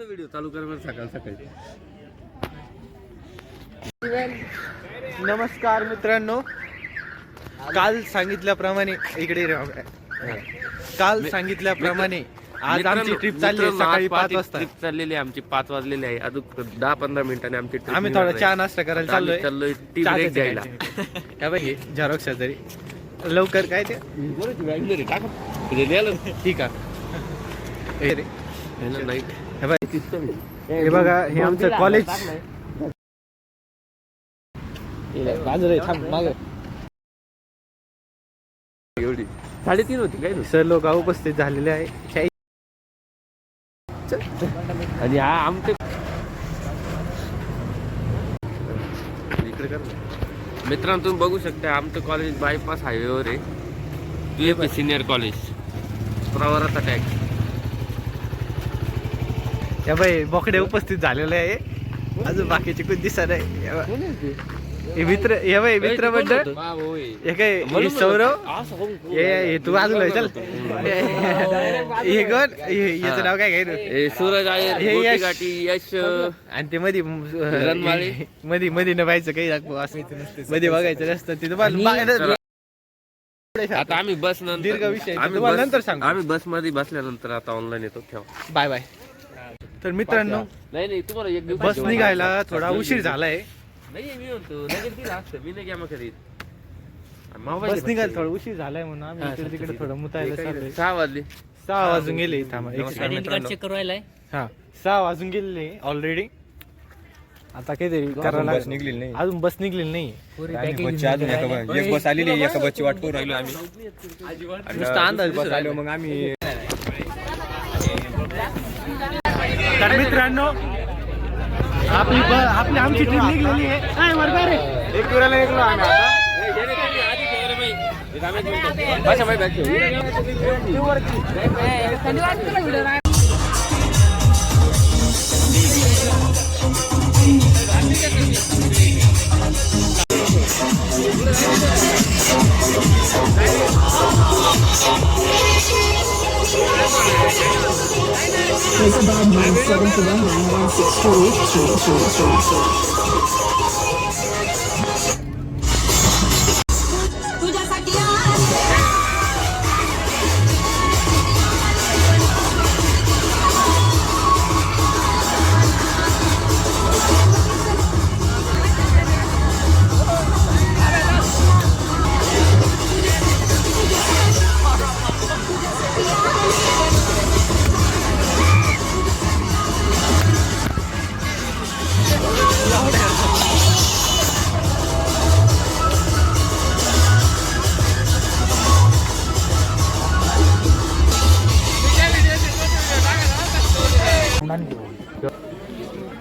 Video चालू कर बरं सकाळ सकाळी. नमस्कार मित्रांनो, काल सांगितल्याप्रमाणे इकडे काल सांगितल्याप्रमाणे आज आमची ट्रिप चालली आहे सकाळी 5 वाजता. ट्रिप चाललेली आहे आमची 5 वाजलेली आहे. अजून 10-15 मिनिटांनी आमची ट्रिप. आम्ही थोडा चहा नाश्ता करायला चाललोय टी ब्रेक घ्यायला. काय बाई झेरॉक्स शेजारी लवकर काय ते ठीक आहे. हे बघा हे आमचं कॉलेज एवढी 3:30 होती काय सर लोक उपस्थित झालेले आहे. आणि हा आमचे इकडे कर मित्रांनो, तुम्ही बघू शकता आमचं कॉलेज बायपास हायवेवर आहे. UAP सिनियर कॉलेज प्रवाराचा टॅक्स. या बाई बोकडे उपस्थित झालेले आहे. अजून बाकीचे कोण दिसत नाही. मित्र हे बाई मित्र मंडळ हे काय सौरव हे तू बाजूला चल. हे कोण याचं नाव काय काय सूरज आहे गाठी यश आणि ते मध्ये मध्ये न व्हायचं काही दाखव असं मध्ये बघायचं नसतं ते तुम्हाला. आता आम्ही बस दीर्घ विषय तुम्हाला नंतर सांग. आम्ही बस मध्ये बसल्यानंतर आता ऑनलाईन येतो. ठेवा बाय बाय. तर मित्रांनो नाही तुम्हाला एक दिवस बस निघायला थोडा उशीर झालाय. नाही मी म्हणतो लगेच दिला असतं मी नाही घ्या मग कधी बस निघायला थोडा उशीर झालाय म्हणून आम्ही तिकडे थोडं मुतायला चाललोय. 6 वाजले. 6 वाजून गेले. थांबा हा 6 वाजून गेलेले ऑलरेडी. आता काहीतरी करायला बस निघलेली नाही. अजून बस निघलेली नाही. एक बस आलेली आहे, एका बसची वाट करून राहिलो आम्ही. नुसता अंदाज बस आलो मग आम्ही. तर मित्रांनो आपली आमची ट्रिप निघलेली आहे. बरोबर आहे. एक टुराला निघलो आम्ही आता.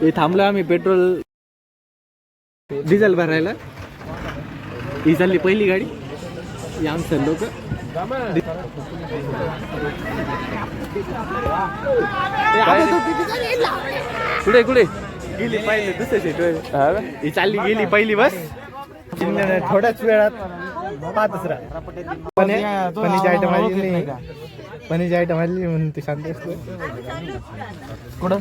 हे थांबलो आम्ही पेट्रोल डिझेल भरायला. ही चालली पहिली गाडी. आमचं लोक कुठे कुठे गेली पहिले दुसऱ्या सीटवर. ही चालली गेली पहिली बस. थोड्याच वेळात पाहतच राहा. पनीरची आयटम आली नाही. पनीरची आयटम आली म्हणून ते शांत असतो. कुठं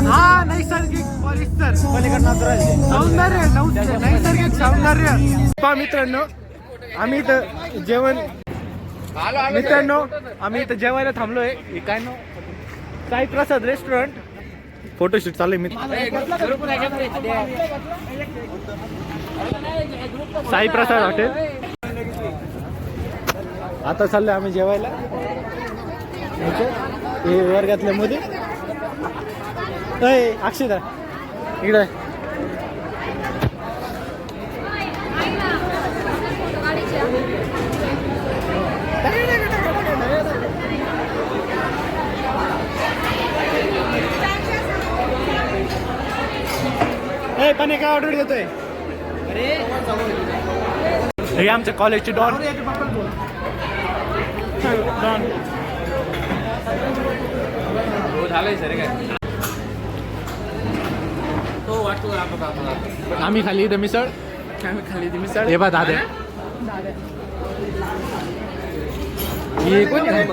हा नैसर्गिक परिसर सौंदर्य नैसर्गिक सौंदर्य. पहा मित्रांनो आम्ही इथं जेवायला थांबलोय. काय नाव? साई प्रसाद रेस्टॉरंट. फोटोशूट चालू आहे. साई प्रसाद हॉटेल. आता चाललोय आम्ही जेवायला. हे वर्गातल्या मध्ये अक्षदा इकडे पण काय ऑर्डर देतोय हे आमच्या कॉलेजचे डॉन झालंय सर काय आम्ही खाली इथं मिसळ हे बा दादा हे कोण आहे?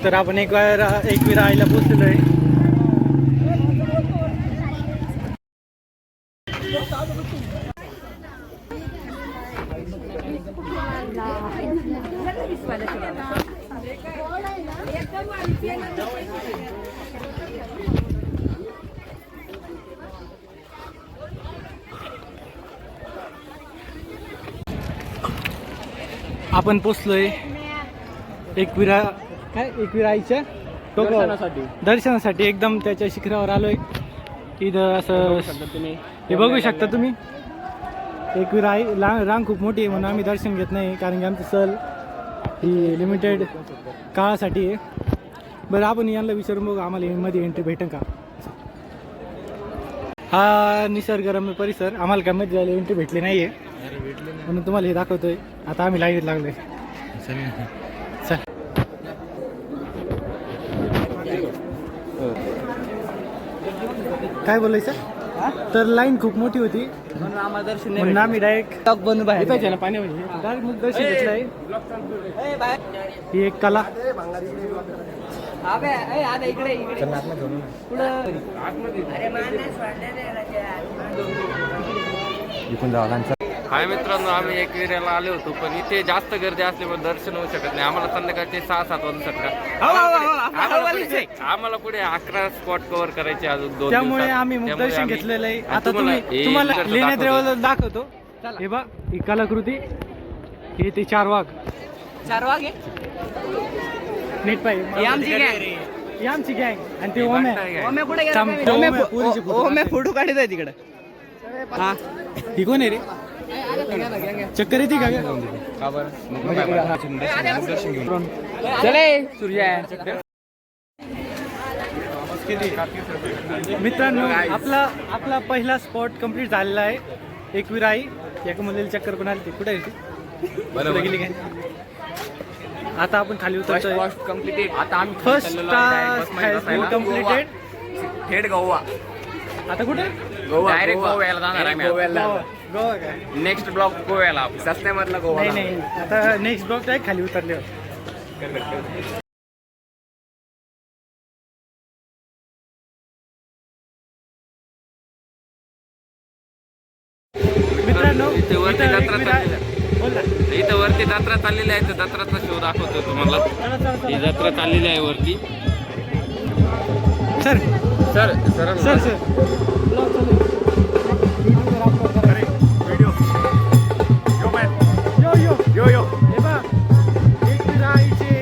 तर आपण एकविरा आईला पोचलेलो आहे. आपण पोचलोय एकविरा आईच्या दर्शनासाठी एकदम त्याच्या शिखरावर आलोय. इथं असं हे बघू शकता तुम्ही. एकविरा आई रांग खूप मोठी आहे म्हणून आम्ही दर्शन घेत नाही, कारण की आमचं सहल ही लिमिटेड काळासाठी आहे. बरं आपण यांना विचारून बघू आम्हाला मध्ये एंट्री भेटेल का. हा निसर्गरम्य परिसर आम्हाला काय मध्ये जायला एंट्री भेटली नाही आहे म्हणून तुम्हाला हे दाखवतोय. आता आम्ही लाईनीत लागलोय. चल काय बोलायचं. तर लाईन खूप मोठी होती म्हणून आम्ही डायरेक्ट बनून बाहेर डायरेक्ट मग दर्शन घेतलंय. ही एक कला. हाय मित्रांनो, आम्ही एकविऱ्याला आलो होतो पण इथे जास्त गर्दी असल्यामुळे दर्शन होऊ शकत नाही. आम्हाला संध्याकाळचे 6-7 वाजू शकतात. आम्हाला पुढे 11 स्पॉट कव्हर करायचे अजून 2 त्यामुळे आम्ही मग दर्शन घेतलेलं आहे. आता तुम्हाला लेण्या देवाला दाखवतो. हे बा ही कलाकृती. हे ते 4 वाघ आहे नीट पाहिजे. आमची गँग आणि ते ओम्या फोटो काढत आहे तिकडे. हा ही कोण आहे रे. चक्कर येते का मित्रांनो. आपला पहिला स्पॉट कंप्लीट झालेला आहे. एकविरा आई एका मुलीला चक्कर पण आली. कुठे गेली काय. आता आपण खाली उतरतोय. आता आम्ही फर्स्ट कंप्लीटेड थेट गोवा. आता कुठे डायरेक्ट गोव्याला जाणार आहे. गोवा काय नेक्स्ट ब्लॉक गोव्याला सस्त्यामधला गोवा. नाही आता नेक्स्ट ब्लॉक आहे खाली उतरल्यावर. मित्रांनो इथे वरती जत्रा चाललेली आहे. जत्राचा शो दाखवतो तुम्हाला. ही जत्रा चाललेली आहे वरती. Sir sir sir sir sir यो हे बा एकविरा आईचे.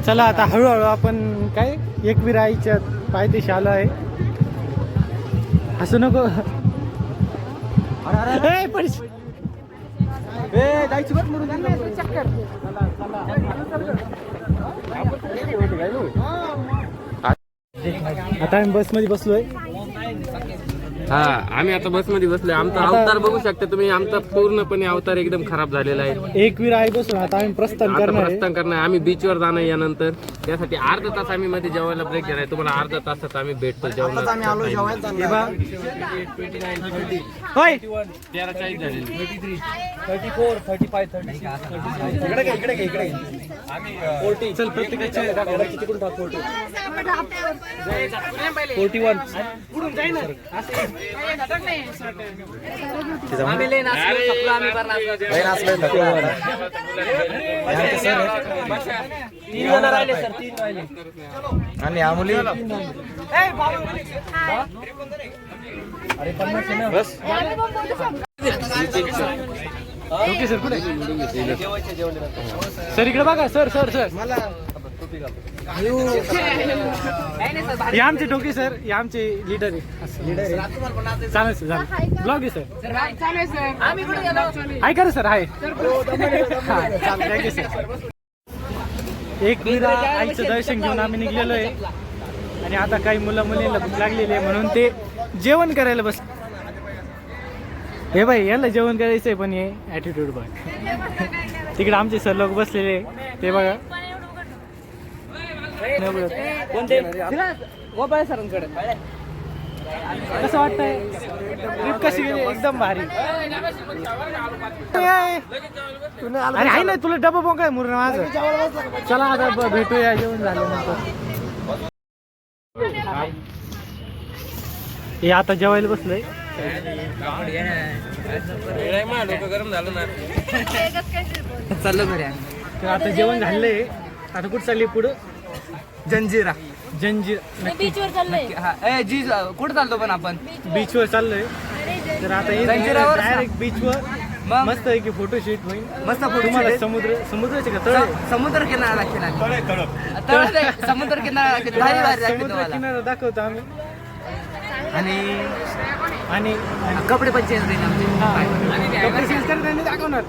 चला आता हळूहळू आपण काय एकविरा आईच्या पायथ्याशी आलो आहे. हसू नको. आता आम्ही बसमध्ये बसलोय. हा आम्ही आता बसमध्ये बसलोय. आमचा अवतार बघू शकता तुम्ही. आमचा पूर्णपणे अवतार एकदम खराब झालेला आहे. एकवीर आहे बसून आता आम्ही प्रस्थान आता करणार आहे. प्रस्थान करणार. आम्ही बीचवर जाणार यानंतर. त्यासाठी अर्धा तास आम्ही मध्ये जेवायला ब्रेक घेणार आहे. तुम्हाला अर्धा तासात आम्ही भेटतो जेवणाला. हे बा. होय 13:40 झालेली. चल प्रत्येकाचे तिकडून टाक 41 पुढून जाई ना. आणि आमुली बस ओके सर कुठे सर इकडे बघा सर सर सर हे आमचे टोके सर हे आमचे लीडर आहे. चालेल सर चालेल ब्लॉग आहे सर. आहे का रे सर आहे. चालेल सर. एक विरा आईचं दर्शन घेऊन आम्ही निघलेलो आहे आणि आता काही मुलं मुलींना भूक लागलेली आहे म्हणून ते जेवण करायला बस. हे बाई याला जेवण करायचं आहे पण हे ॲटिट्यूड बघ. तिकडे आमचे सर लोक बसलेले ते बघा. कसं वाटतंय ट्रिप कशी गेली. एकदम भारी. अरे आहे ना तुला डबा बघ काय मुरण माझं. चला आता भेटूया जेवण झाल्यानंतर. हे आता जेवायला बसलोय. गरम झालं ना. चाललं घरी. तर आता जेवण झालंय. आता कुठं चालली पुढं. जंजिरा जंजीर बीचवर चाललोय. जी कुठं चालतो पण आपण बीचवर चाललोय. तर आता जंजिरावर डायरेक्ट बीचवर मग? मस्त आहे की फोटोशूट होईल. मस्त फोटो तुम्हाला समुद्राचे का तळ. समुद्र किनारा समुद्र किनारा समुद्र किनारा दाखवतो आम्ही. आणि आणि कपडे पण चेंज कपडे चेंज करत आणि दाखवणार.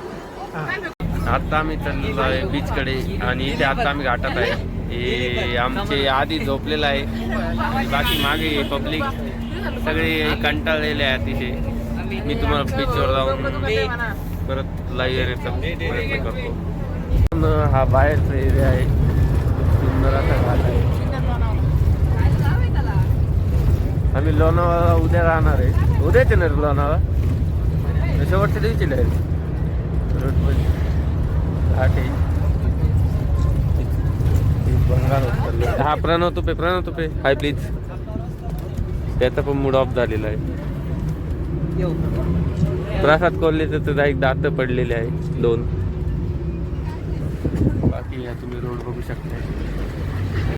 आता आम्ही चाललो आहे बीचकडे आणि इथे आता आम्ही घाटात आहे. हे आमचे आधी झोपलेलं आहे. बाकी मागे पब्लिक सगळे कंटाळलेले आहेत तिथे. मी तुम्हाला बीचवर जाऊन परत लाईव्ह येण्याचा प्रयत्न करतो. हा बाहेरचा एरिया आहे. सुंदर असा घाट आहे. आम्ही लोणावळा उद्या राहणार आहे. उद्याच येणार लोणावळा शेवटच्या दिवशी घाट आहे. बंगाल हा प्रणव तुपे हाय प्लीज. त्याचा पण मूड ऑफ झालेला आहे. प्रसाद कोल्हेचं तर एक दात पडलेले आहे 2. बाकी तुम्ही रोड बघू शकता.